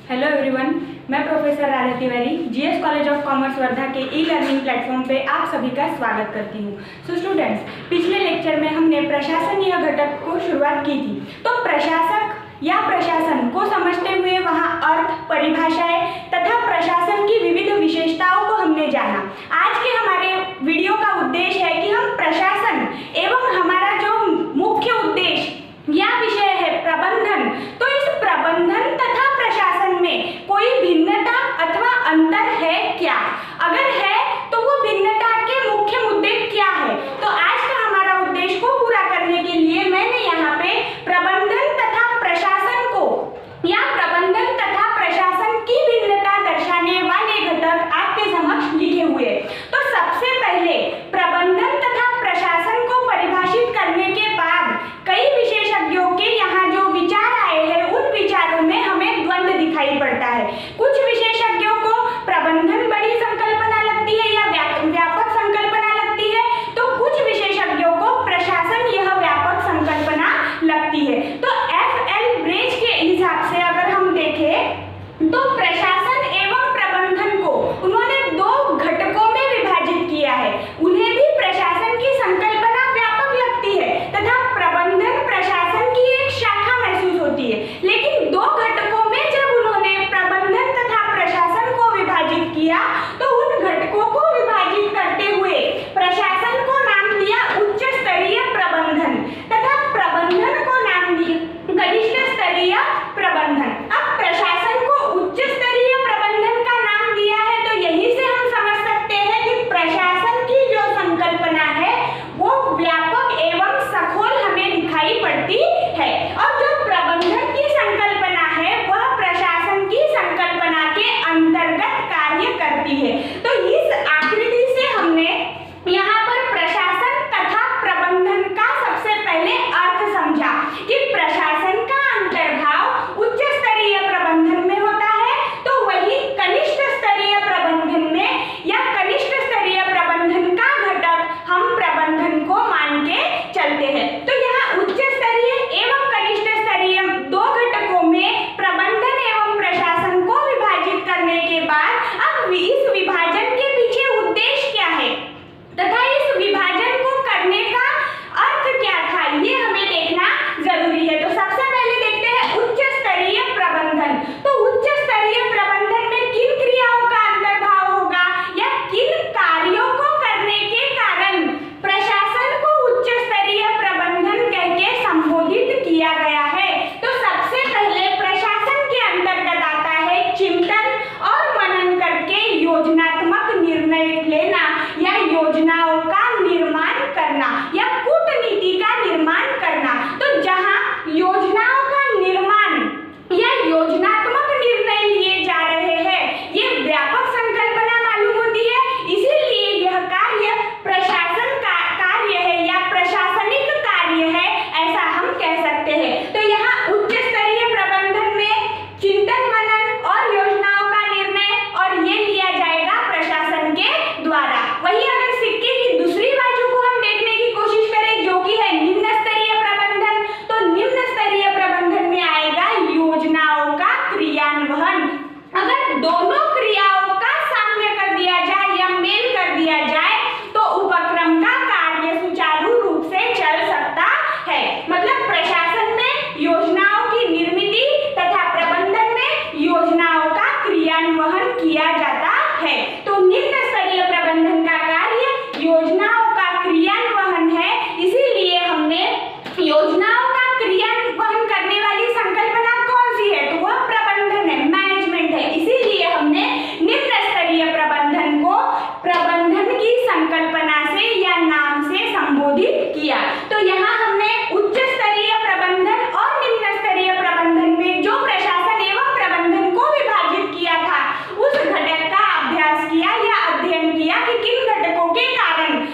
Hello everyone, मैं professor Radha Tiwari GS college of commerce Wardha के e learning platform पे आप सभी का स्वागत करती हूँ। सो स्टूडेंट्स, पिछले लेक्चर में हमने प्रशासनीय घटक को शुरुआत की थी। तो प्रशासक या प्रशासन को समझते हुए वहाँ अर्थ, परिभाषाएं तथा प्रशासन की विविध विशेषताओं को हमने जाना। आज के हमारे वीडियो का उद्देश्य है कि हम प्रशासन एवं हमारा जो मुख्य उद्देश्य या विषय है प्रबंधन, तो इस प्रबंधन तथा प्रशासन में कोई भिन्नता अथवा अंतर है क्या? अगर है तो वो भिन्नता के मुख्य मुद्दे क्या है? तो आज का हमारा उद्देश्य को पूरा करने के लिए मैंने यहाँ पे प्रबंधन तथा प्रशासन को या प्रबंधन तथा प्रशासन की भिन्नता दर्शाने वाले घटक आपके समक्ष लिखे हुए। तो सबसे पहले प्रबंधन तथा प्रशासन को परिभाषित करने के बाद कई विशेषज्ञों के यहाँ जो विचार आए हैं, उन विचारों में हमें द्वंद्व दिखाई पड़ता है। कुछ विशेषज्ञों को प्रबंधन बड़ी संकल्पना लगती है या व्यापक संकल्पना लगती है, तो कुछ विशेषज्ञों को प्रशासन यह व्यापक संकल्पना लगती है। तो एफ.एल. ब्रेच के हिसाब से अगर हम देखें तो प्रशासन एवं प्रबंधन को उन्होंने दो घटकों में विभाजित किया है। उन्हें भी प्रशासन की संकल्पना व्यापक लगती है तथा प्रबंधन प्रशासन की एक शाखा महसूस होती है। लेकिन दो घटकों में जब उन्होंने प्रबंधन तथा प्रशासन को विभाजित किया तो उन घटकों को विभाजित करते हुए प्रशासन को नाम दिया उच्च स्तरीय प्रबंधन तथा प्रबंधन को नाम दिया कनिष्ठ स्तरीय प्रबंधन। अब प्रशासन को उच्च स्तरीय प्रबंधन का नाम दिया है, तो यही से हम समझ सकते हैं कि प्रशासन की जो संकल्पना है वो व्यापक एवं सखोल हमें दिखाई पड़ती है। और जो प्रबंधन की संकल्पना है वह प्रशासन की संकल्पना के अंतर्गत कार्य करती है। तो इस आकृति से हमने यहाँ पर प्रशासन तथा प्रबंधन का सबसे पहले अर्थ समझा कि प्रशासन का अंतर्भाव उच्च स्तरीय प्रबंधन में होता है, तो वही कनिष्ठ स्तरीय प्रबंधन में या कनिष्ठ स्तरीय प्रबंधन का घटक हम प्रबंधन को मान के चलते हैं। तो यहाँ उच्च स्तरीय एवं कनिष्ठ स्तरीय दो घटकों में प्रबंधन एवं प्रशासन को विभाजित करने के बाद अब इस विभाजन के पीछे उद्देश्य क्या है तथा इस विभाजन को करने का अर्थ क्या था, ये हमें देखना जरूरी है। तो सबसे पहले देखते हैं उच्च स्तरीय प्रबंधन। तो उच्च स्तरीय प्रबंधन में किन क्रियाओं का अंतर्भाव होगा या किन कार्यों को करने के कारण प्रशासन को उच्च स्तरीय प्रबंधन कह के संबोधित किया गया है। तो सबसे पहले प्रशासन के अंतर्गत आता है चिंतन और मनन करके योजनात्मक निर्णय लेना या योजनाओं का निर्माण करना या कूटनीति का निर्माण करना। तो जहां योजनाओं का निर्माण या योजनात्मक निर्णय लिए जा रहे हैं, ये व्यापक संकल्पना मालूम होती है, इसीलिए यह कार्य प्रशासन का कार्य है या प्रशासनिक कार्य है, ऐसा हम कह सकते हैं। तो यहाँ उच्च स्तरीय प्रबंधन में चिंतन, मनन और योजनाओं का निर्णय और ये लिया जाएगा प्रशासन के द्वारा। वही अगर सिक्के की दूसरी बाजू को हम देखने की कोशिश करें जो कि है निम्न स्तरीय प्रबंधन, तो निम्न स्तरीय प्रबंधन में आएगा योजनाओं का क्रियान्वयन। अगर दोनों क्रियाओं का साम्य कर दिया जाए या मेल कर दिया जाए तो उपक्रम का कार्य सुचारू रूप से चल सकता है। मतलब प्रशासन में योजनाओं की निर्मिति तथा प्रबंधन में योजनाओं का क्रियान्वयन किया जाता है। तो निम्न स्तरीय प्रबंधन का कार्य योजनाओं का क्रियान्वयन है, इसीलिए हमने योजनाओं का क्रियान्वयन करने वाली संकल्पना कौन सी है, तो वह प्रबंधन है, मैनेजमेंट है। इसीलिए हमने निम्न स्तरीय प्रबंधन को प्रबंधन की संकल्पना से या नाम से संबोधित किया। तो यहाँ हमने उच्च स्तरीय प्रबंधन और निम्न स्तरीय प्रबंधन में जो प्रशासन एवं प्रबंधन को विभाजित किया था, उस घटक का अभ्यास किया या अध्ययन किया कि किन घटकों के कारण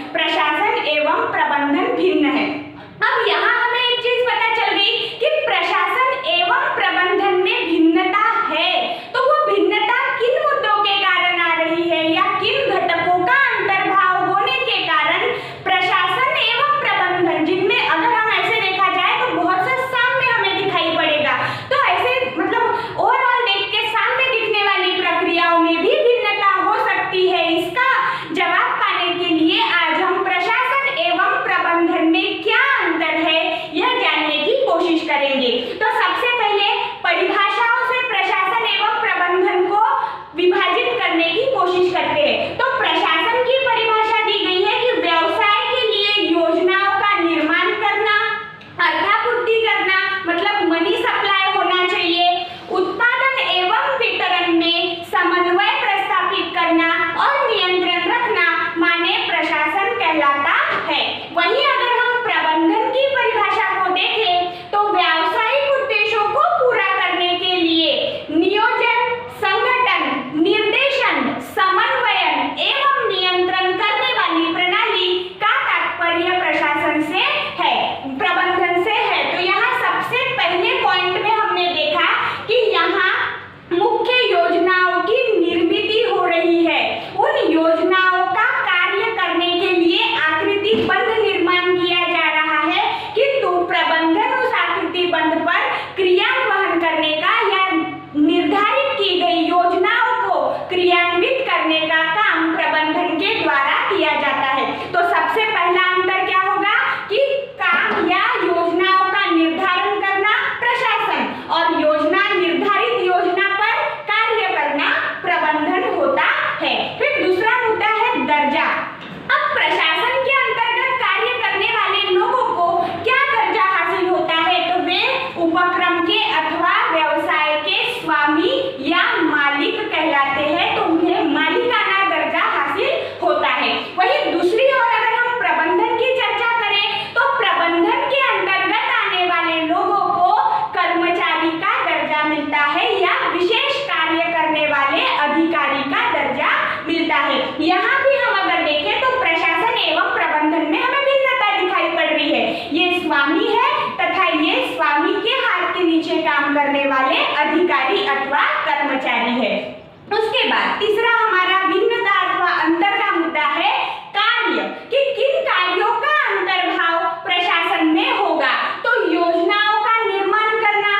करने वाले अधिकारी अथवा कर्मचारी है। उसके बाद तीसरा हमारा भिन्नता अथवा अंतर का मुद्दा है कार्य, कि किन कार्यों का अंतर्भाव प्रशासन में होगा। तो योजनाओं का निर्माण करना,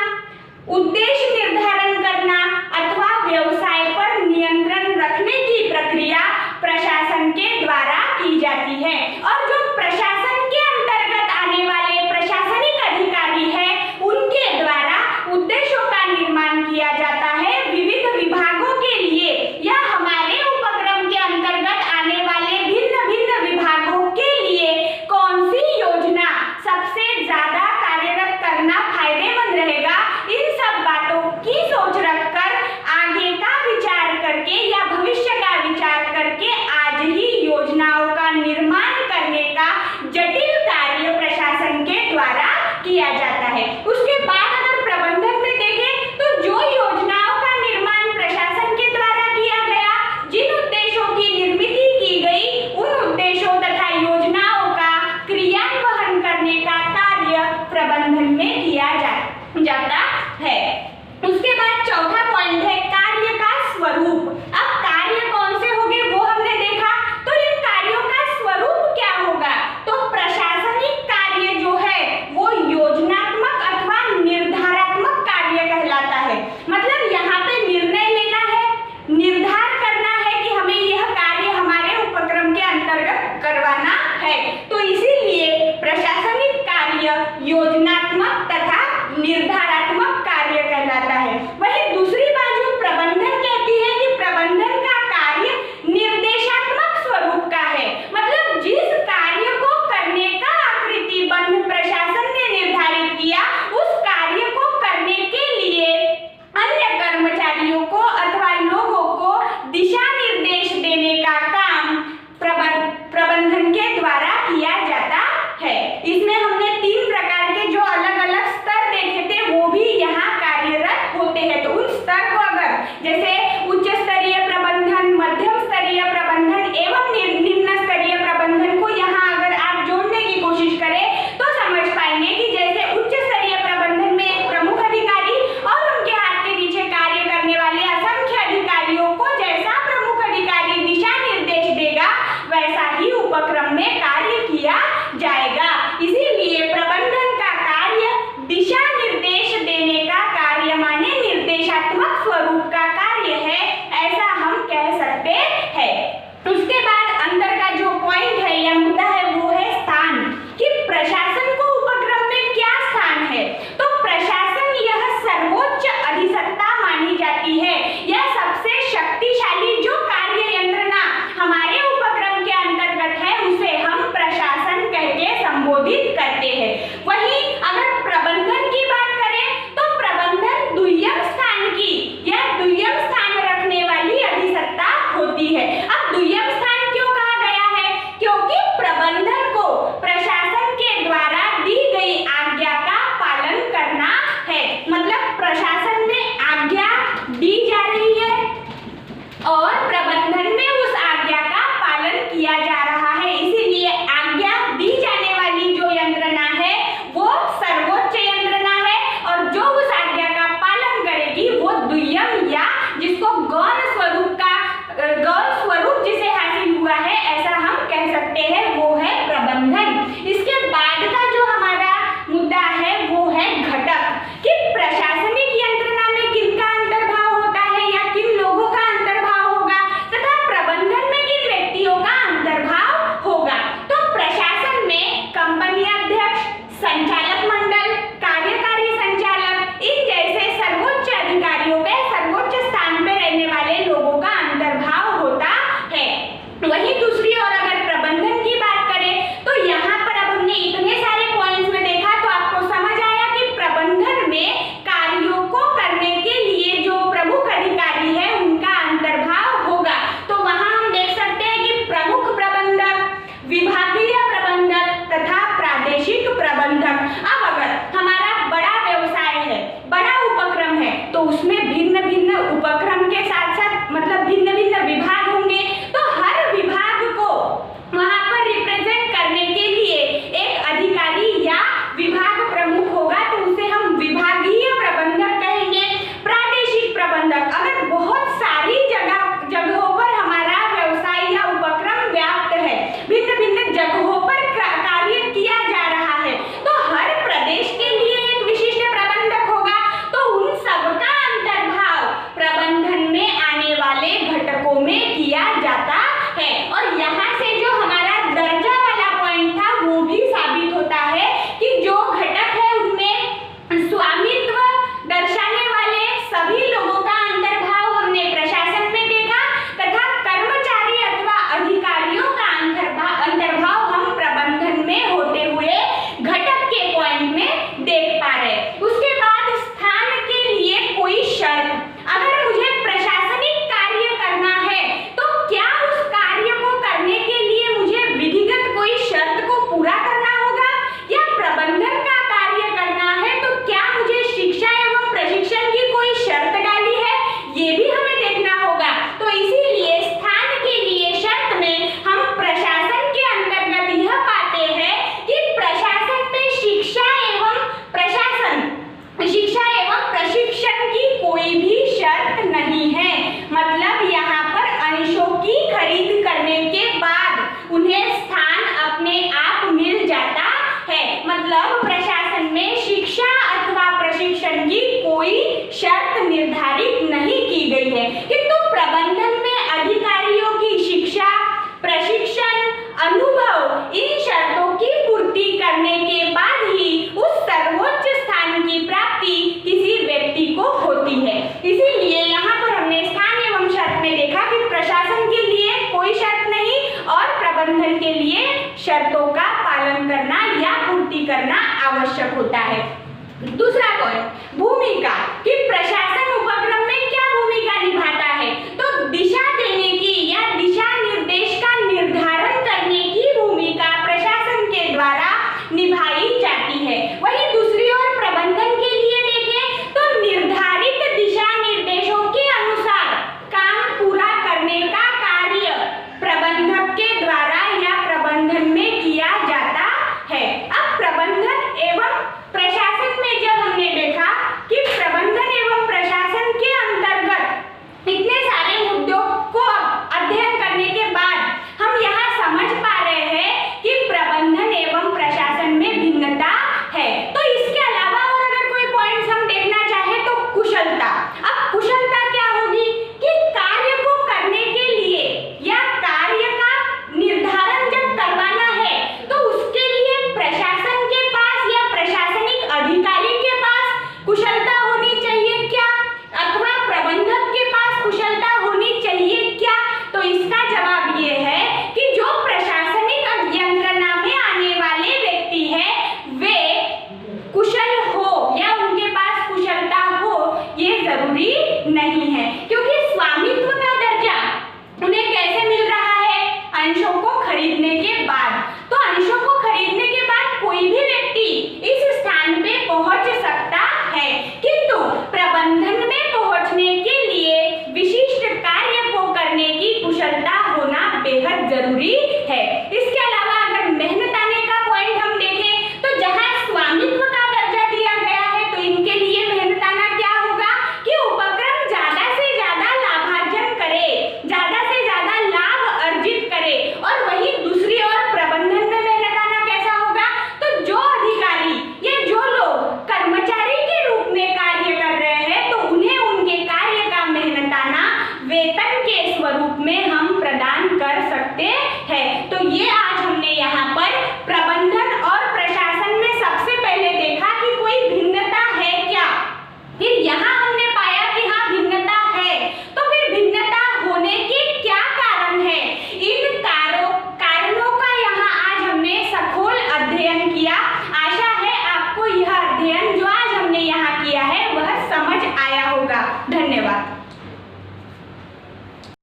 उद्देश्य निर्धारण करना अथवा व्यवसाय पर नियंत्रण रखने की प्रक्रिया प्रशासन के द्वारा की जाती है। और जो प्रशासन के अंतर्गत आने वाले प्रशासनिक अधिकारी है उनके द्वारा उद्देश्यों का निर्माण किया जाता है। विविध विभागों के लिए या हमारे उपक्रम के अंतर्गत आने वाले भिन्न भिन्न विभागों के लिए कौन सी योजना सबसे ज्यादा कार्यरत करना फायदेमंद रहेगा, इन सब बातों की सोच रखकर आगे का विचार करके या भविष्य का विचार करके आज ही योजनाओं का निर्माण करने का जटिल कार्य प्रशासन के द्वारा किया जाता है। उसके बाद अगर प्रबंधन में देखें तो जो योजनाओं का निर्माण प्रशासन के द्वारा किया गया, जिन उद्देश्यों की निर्मित की गई, उन उद्देश्यों तथा योजनाओं का क्रियान्वयन करने का कार्य प्रबंधन में किया जाता है। उसके बाद चौथा पॉइंट है कार्य का स्वरूप। अब कार्य कौन से होंगे वो हमने देखा, तो इन कार्यों का स्वरूप क्या होगा। तो प्रशासनिक कार्य जो है वो योजनात्मक अथवा निर्धारात्मक कार्य कहलाता है। मतलब यहाँ पे निर्णय लेना है, निर्धार करना है कि हमें यह कार्य हमारे उपक्रम के अंतर्गत करवाना है। तो इसीलिए प्रशासनिक कार्य योजनात्मक तथा निर्धारात्मक कार्य कहलाता है। वहीं दूसरी बाजू प्रबंधन कहती है कि प्रबंधन का कार्य निर्देशात्मक स्वरूप का है। मतलब जिस कार्य को करने का आकृतिबंध प्रशासन ने निर्धारित किया, उस कार्य को करने के लिए अन्य कर्मचारियों को अथवा लोगों को दिशा निर्देश देने का काम प्रबंधन के द्वारा किया जाता है। इसमें हमने 3 प्रकार के जो अलग अलग स्तर देखे थे वो भी यहाँ कार्यरत होते हैं। तो उन स्तर को अगर जैसे उच्च स्तरीय प्रबंधन, मध्यम स्तरीय प्रबंधन एवं निम्न स्तरीय प्रबंधन को यहाँ अगर आप जोड़ने की कोशिश करें तो समझ पाएंगे कि जैसे उच्च स्तरीय प्रबंधन में एक प्रमुख अधिकारी और उनके हाथ के नीचे कार्य करने वाले असंख्य अधिकारियों को जैसा प्रमुख अधिकारी दिशा निर्देश देगा वैसा ही उपक्रम में कार्य किया जाएगा। इसीलिए प्रबंधन का कार्य दिशा निर्देश देने का कार्य माने निर्देशात्मक स्वरूप का कार्य है, ऐसा हम कह सकते हैं। उसके बाद अंदर का जो पॉइंट है या मुद्दा है वो है स्थान, कि प्रशासन को उपक्रम में क्या स्थान है। तो प्रशासन यह सर्वोच्च अधिसत्ता मानी जाती है। यह सबसे शक्तिशाली जो कार्य यंत्रणा हमारे उपक्रम के अंतर्गत है उसे हम प्रशासन कह के संबोधित करते हैं। वहीं अगर प्रबंधन की बात करें तो प्रबंधन द्वितीय स्थान की या द्वितीय स्थान रखने वाली अधिसत्ता होती है। अब द्वितीय स्थान क्यों कहा गया है, क्योंकि प्रबंधन को प्रशासन के द्वारा दी गई आज्ञा का पालन करना है। मतलब प्रशासन में आज्ञा दी जा रही है और प्रबंधन में उस आज्ञा का पालन किया जा रहा है। इसीलिए आज्ञा दी जाने वाली जो यंत्रणा है वो सर्वोच्च यंत्रणा है और जो उस आज्ञा का पालन करेगी वो द्वितीय या जिसको गौण स्वरूप जिसे हासिल हुआ है ऐसा हम कह सकते हैं वो है प्रबंधन। इसके बाद का जो हमारा मुद्दा है वो है घटक, कि प्रशासनिक यंत्रणा में किनका अंतर्भाव होता है या किन लोगों का अंतर्भाव होगा। ये भी हमें देखना होगा। तो इसीलिए स्थान के लिए शर्त में हम प्रशासन के अंतर्गत यह पाते हैं कि प्रशासन में शिक्षा एवं प्रशिक्षण की कोई भी शर्त नहीं है। मतलब यहाँ पर अंशों की खरीद करने के बाद उन्हें स्थान अपने आप मिल जाता है। मतलब प्रशासन में शिक्षा अथवा प्रशिक्षण की कोई शर्त निर्धारित नहीं की गई है, किंतु प्रबंधन में अधिकारियों की शिक्षा, प्रशिक्षण, अनुभव इन शर्तों की पूर्ति करने के बाद ही उस सर्वोच्च स्थान की प्राप्ति किसी व्यक्ति को होती है। इसीलिए यहाँ पर हमने स्थान एवं शर्त में देखा कि प्रशासन के लिए कोई शर्त नहीं और प्रबंधन के लिए शर्तों का पालन करना या पूर्ति करना आवश्यक होता है। दूसरा पॉइंट, भूमिका, कि प्रशासन